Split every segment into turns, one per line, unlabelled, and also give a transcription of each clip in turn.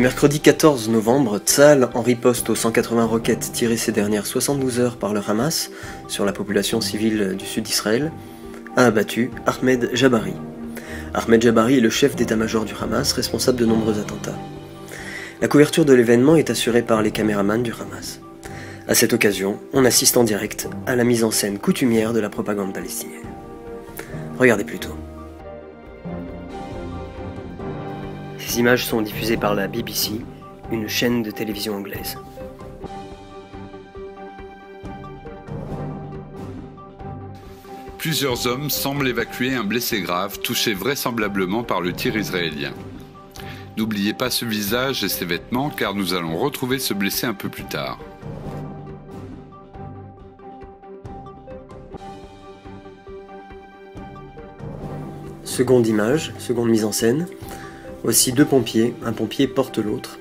Le mercredi 14 novembre, Tsahal, en riposte aux 180 roquettes tirées ces dernières 72 heures par le Hamas sur la population civile du sud d'Israël, a abattu Ahmed Jabari. Ahmed Jabari est le chef d'état-major du Hamas, responsable de nombreux attentats. La couverture de l'événement est assurée par les caméramans du Hamas. À cette occasion, on assiste en direct à la mise en scène coutumière de la propagande palestinienne. Regardez plutôt. Ces images sont diffusées par la BBC, une chaîne de télévision anglaise.
Plusieurs hommes semblent évacuer un blessé grave, touché vraisemblablement par le tir israélien. N'oubliez pas ce visage et ses vêtements, car nous allons retrouver ce blessé un peu plus tard.
Seconde image, seconde mise en scène. Voici deux pompiers, un pompier porte l'autre.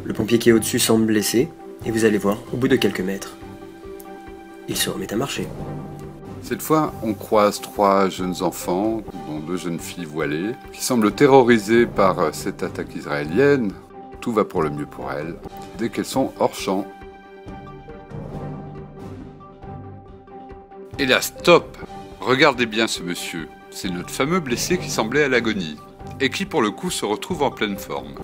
Le pompier qui est au-dessus semble blessé, et vous allez voir, au bout de quelques mètres, il se remet à marcher.
Cette fois, on croise 3 jeunes enfants, dont 2 jeunes filles voilées, qui semblent terrorisées par cette attaque israélienne. Tout va pour le mieux pour elles, dès qu'elles sont hors champ. Et là, stop! Regardez bien ce monsieur. C'est notre fameux blessé qui semblait à l'agonie, et qui pour le coup se retrouve en pleine forme.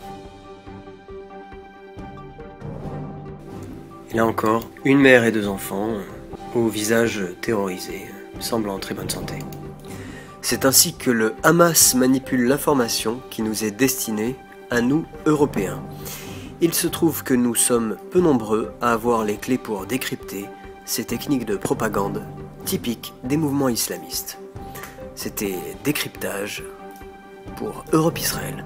Et là encore, une mère et 2 enfants, au visage terrorisé, semblent en très bonne santé. C'est ainsi que le Hamas manipule l'information qui nous est destinée à nous, Européens. Il se trouve que nous sommes peu nombreux à avoir les clés pour décrypter ces techniques de propagande typiques des mouvements islamistes. C'était Décryptage pour Europe Israël.